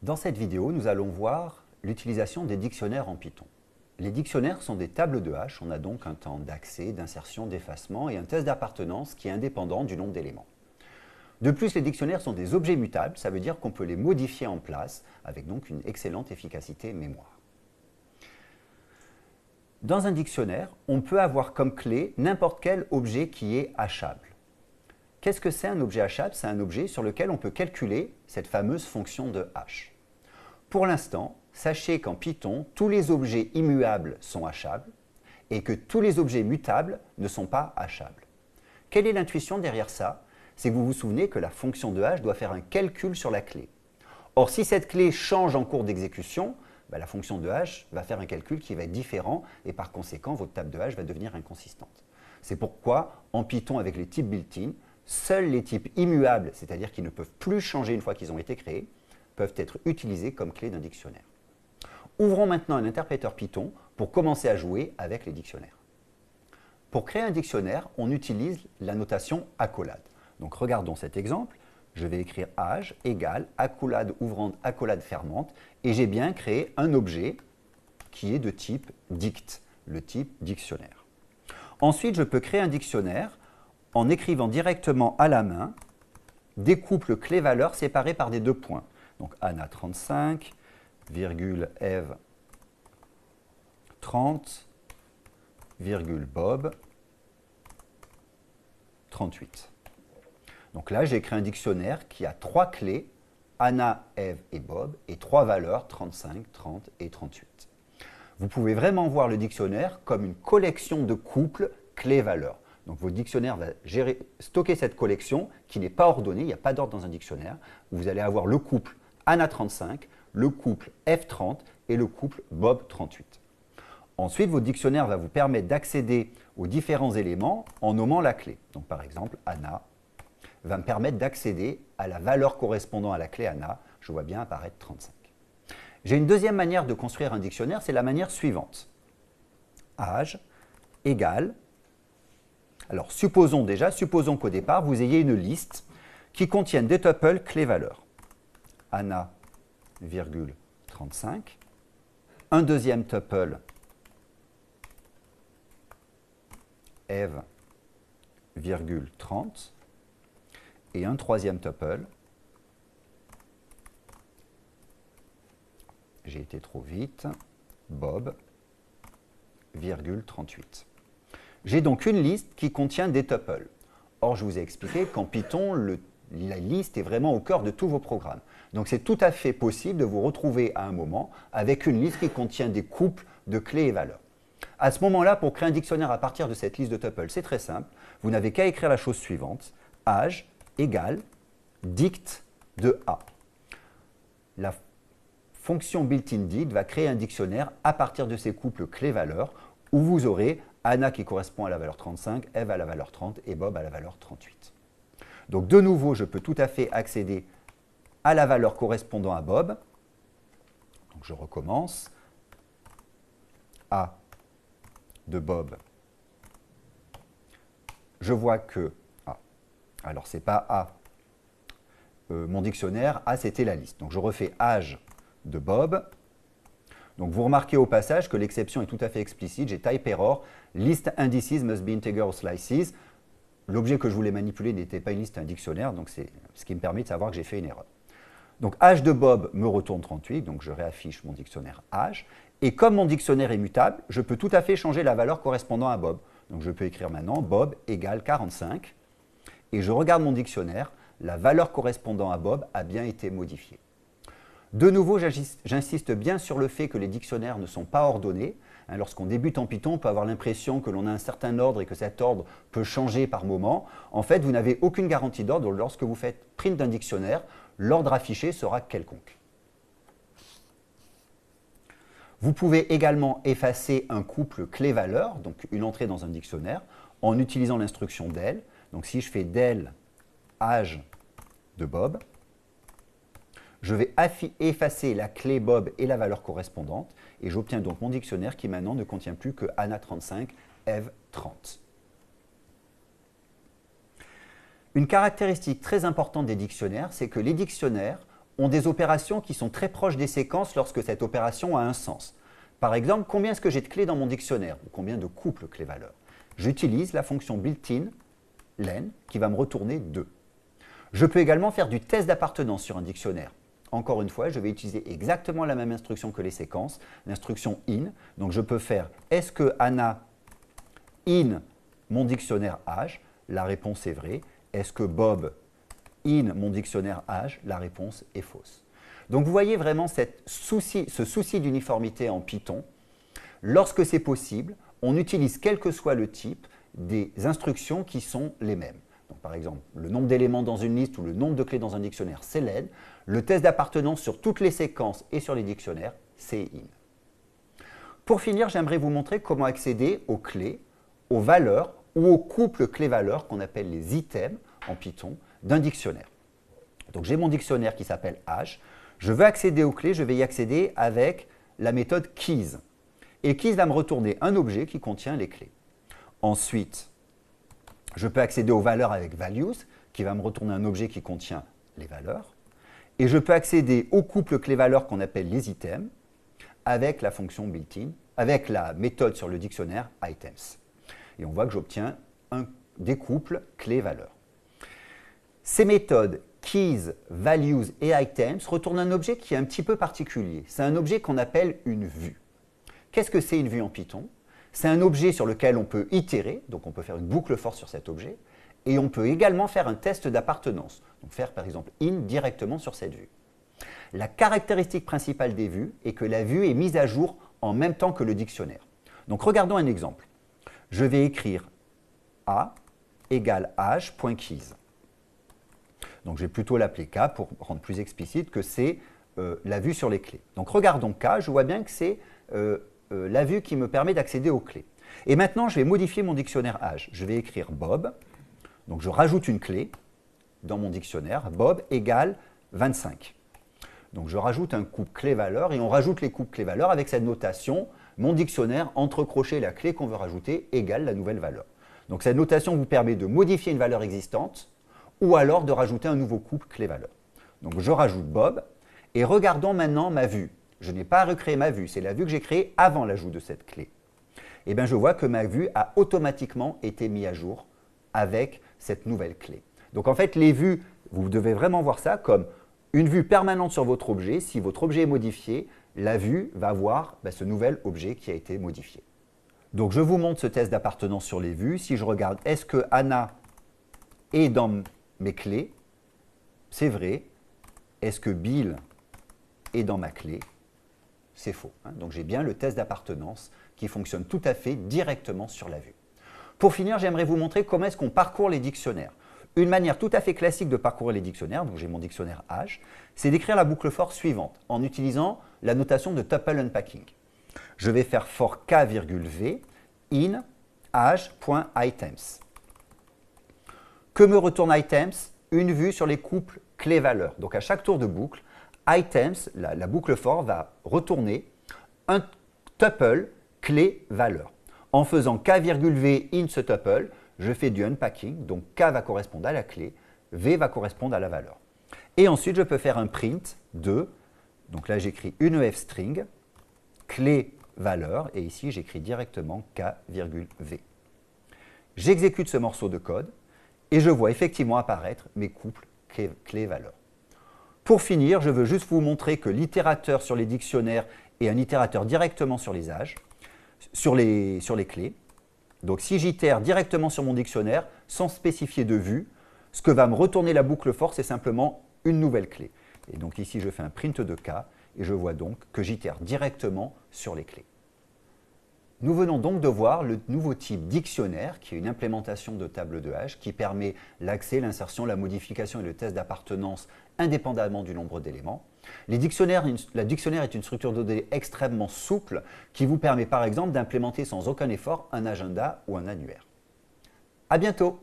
Dans cette vidéo, nous allons voir l'utilisation des dictionnaires en Python. Les dictionnaires sont des tables de hash, on a donc un temps d'accès, d'insertion, d'effacement et un test d'appartenance qui est indépendant du nombre d'éléments. De plus, les dictionnaires sont des objets mutables, ça veut dire qu'on peut les modifier en place, avec donc une excellente efficacité mémoire. Dans un dictionnaire, on peut avoir comme clé n'importe quel objet qui est hachable. Qu'est-ce que c'est un objet hachable? C'est un objet sur lequel on peut calculer cette fameuse fonction de hash. Pour l'instant, sachez qu'en Python, tous les objets immuables sont hachables et que tous les objets mutables ne sont pas hachables. Quelle est l'intuition derrière ça? C'est que vous vous souvenez que la fonction de hash doit faire un calcul sur la clé. Or, si cette clé change en cours d'exécution, la fonction de hash va faire un calcul qui va être différent et par conséquent, votre table de hash va devenir inconsistante. C'est pourquoi, en Python, avec les types built-in, seuls les types immuables, c'est-à-dire qui ne peuvent plus changer une fois qu'ils ont été créés, peuvent être utilisés comme clé d'un dictionnaire. Ouvrons maintenant un interpréteur Python pour commencer à jouer avec les dictionnaires. Pour créer un dictionnaire, on utilise la notation accolade. Donc regardons cet exemple. Je vais écrire age égale accolade ouvrante, accolade fermante, et j'ai bien créé un objet qui est de type dict, le type dictionnaire. Ensuite, je peux créer un dictionnaire en écrivant directement à la main des couples clés-valeurs séparés par des deux points. Donc Anna 35, virgule Eve 30, virgule Bob 38. Donc là, j'ai créé un dictionnaire qui a trois clés, Anna, Eve et Bob, et trois valeurs, 35, 30 et 38. Vous pouvez vraiment voir le dictionnaire comme une collection de couples clés-valeurs. Donc votre dictionnaire va stocker cette collection qui n'est pas ordonnée, il n'y a pas d'ordre dans un dictionnaire, où vous allez avoir le couple Anna 35, le couple Eve 30 et le couple Bob 38. Ensuite, votre dictionnaire va vous permettre d'accéder aux différents éléments en nommant la clé. Donc par exemple, Anna va me permettre d'accéder à la valeur correspondant à la clé Anna. Je vois bien apparaître 35. J'ai une deuxième manière de construire un dictionnaire, c'est la manière suivante. Age égale, alors supposons qu'au départ, vous ayez une liste qui contienne des tuples clés-valeurs. Anna, virgule 35, un deuxième tuple, Eve, virgule 30, et un troisième tuple, j'ai été trop vite, Bob, virgule 38. J'ai donc une liste qui contient des tuples. Or, je vous ai expliqué qu'en Python, la liste est vraiment au cœur de tous vos programmes. Donc, c'est tout à fait possible de vous retrouver à un moment avec une liste qui contient des couples de clés et valeurs. À ce moment-là, pour créer un dictionnaire à partir de cette liste de tuples, c'est très simple. Vous n'avez qu'à écrire la chose suivante. Age égale dict de A. La fonction built-in dict va créer un dictionnaire à partir de ces couples clés-valeurs où vous aurez Anna qui correspond à la valeur 35, Eve à la valeur 30 et Bob à la valeur 38. Donc de nouveau, je peux tout à fait accéder à la valeur correspondant à Bob. Donc je recommence. A de Bob. Je vois que alors, ce n'est pas A, mon dictionnaire, A, c'était la liste. Donc, je refais age de Bob. Donc, vous remarquez au passage que l'exception est tout à fait explicite. J'ai type error, list indices must be integer or slices. L'objet que je voulais manipuler n'était pas une liste, un dictionnaire, donc c'est ce qui me permet de savoir que j'ai fait une erreur. Donc, age de Bob me retourne 38, donc je réaffiche mon dictionnaire age. Et comme mon dictionnaire est mutable, je peux tout à fait changer la valeur correspondant à Bob. Donc, je peux écrire maintenant Bob égale 45. Et je regarde mon dictionnaire, la valeur correspondant à Bob a bien été modifiée. De nouveau, j'insiste bien sur le fait que les dictionnaires ne sont pas ordonnés. Lorsqu'on débute en Python, on peut avoir l'impression que l'on a un certain ordre et que cet ordre peut changer par moment. En fait, vous n'avez aucune garantie d'ordre. Lorsque vous faites print d'un dictionnaire, l'ordre affiché sera quelconque. Vous pouvez également effacer un couple clé-valeur, donc une entrée dans un dictionnaire, en utilisant l'instruction del. Donc si je fais del age de Bob, je vais effacer la clé Bob et la valeur correspondante et j'obtiens donc mon dictionnaire qui maintenant ne contient plus que Anna 35, Eve 30. Une caractéristique très importante des dictionnaires, c'est que les dictionnaires ont des opérations qui sont très proches des séquences lorsque cette opération a un sens. Par exemple, combien est-ce que j'ai de clés dans mon dictionnaire ou combien de couples clés-valeurs? J'utilise la fonction built-in len qui va me retourner 2. Je peux également faire du test d'appartenance sur un dictionnaire. Encore une fois, je vais utiliser exactement la même instruction que les séquences, l'instruction in. Donc je peux faire est-ce que Anna in mon dictionnaire âge? La réponse est vraie. Est-ce que Bob in mon dictionnaire âge? La réponse est fausse. Donc vous voyez vraiment ce souci d'uniformité en Python. Lorsque c'est possible, on utilise quel que soit le type des instructions qui sont les mêmes. Donc, par exemple, le nombre d'éléments dans une liste ou le nombre de clés dans un dictionnaire, c'est len. Le test d'appartenance sur toutes les séquences et sur les dictionnaires, c'est in. Pour finir, j'aimerais vous montrer comment accéder aux clés, aux valeurs ou aux couples clés-valeurs qu'on appelle les items en Python d'un dictionnaire. Donc j'ai mon dictionnaire qui s'appelle âge. Je veux accéder aux clés, je vais y accéder avec la méthode keys. Et keys va me retourner un objet qui contient les clés. Ensuite, je peux accéder aux valeurs avec values, qui va me retourner un objet qui contient les valeurs. Et je peux accéder aux couples clés-valeurs qu'on appelle les items, avec la fonction built-in, avec la méthode sur le dictionnaire items. Et on voit que j'obtiens des couples clés-valeurs. Ces méthodes keys, values et items retournent un objet qui est un petit peu particulier. C'est un objet qu'on appelle une vue. Qu'est-ce que c'est une vue en Python? C'est un objet sur lequel on peut itérer, donc on peut faire une boucle for sur cet objet, et on peut également faire un test d'appartenance, donc faire par exemple in directement sur cette vue. La caractéristique principale des vues est que la vue est mise à jour en même temps que le dictionnaire. Donc regardons un exemple. Je vais écrire a égale âge.keys. Donc je vais plutôt l'appeler k pour rendre plus explicite que c'est la vue sur les clés. Donc regardons k, je vois bien que c'est la vue qui me permet d'accéder aux clés. Et maintenant, je vais modifier mon dictionnaire âge. Je vais écrire Bob. Donc, je rajoute une clé dans mon dictionnaire. Bob égale 25. Donc, je rajoute un couple clé-valeur et on rajoute les couples clé-valeur avec cette notation. Mon dictionnaire, entre crochets, la clé qu'on veut rajouter égale la nouvelle valeur. Donc, cette notation vous permet de modifier une valeur existante ou alors de rajouter un nouveau couple clé-valeur. Donc, je rajoute Bob et regardons maintenant ma vue. Je n'ai pas recréé ma vue, c'est la vue que j'ai créée avant l'ajout de cette clé. Et bien je vois que ma vue a automatiquement été mise à jour avec cette nouvelle clé. Donc en fait, les vues, vous devez vraiment voir ça comme une vue permanente sur votre objet. Si votre objet est modifié, la vue va voir ce nouvel objet qui a été modifié. Donc je vous montre ce test d'appartenance sur les vues. Si je regarde, est-ce que Anna est dans mes clés? C'est vrai. Est-ce que Bill est dans ma clé? C'est faux. Donc j'ai bien le test d'appartenance qui fonctionne tout à fait directement sur la vue. Pour finir, j'aimerais vous montrer comment est-ce qu'on parcourt les dictionnaires. Une manière tout à fait classique de parcourir les dictionnaires, donc j'ai mon dictionnaire âge, c'est d'écrire la boucle for suivante en utilisant la notation de tuple unpacking. Je vais faire for k,v in âge.items. Que me retourne items? Une vue sur les couples clés-valeurs. Donc à chaque tour de boucle, items, la boucle for, va retourner un tuple clé-valeur. En faisant k,v in ce tuple, je fais du unpacking, donc k va correspondre à la clé, v va correspondre à la valeur. Et ensuite, je peux faire un print de, donc là j'écris une ef string, clé-valeur, et ici j'écris directement k,v. J'exécute ce morceau de code, et je vois effectivement apparaître mes couples clé-valeur. Pour finir, je veux juste vous montrer que l'itérateur sur les dictionnaires est un itérateur directement sur les âges, sur les clés. Donc si j'itère directement sur mon dictionnaire, sans spécifier de vue, ce que va me retourner la boucle for, c'est simplement une nouvelle clé. Et donc ici, je fais un print de k, et je vois donc que j'itère directement sur les clés. Nous venons donc de voir le nouveau type dictionnaire, qui est une implémentation de table de hash, qui permet l'accès, l'insertion, la modification et le test d'appartenance indépendamment du nombre d'éléments. La dictionnaire est une structure de données extrêmement souple qui vous permet par exemple d'implémenter sans aucun effort un agenda ou un annuaire. À bientôt!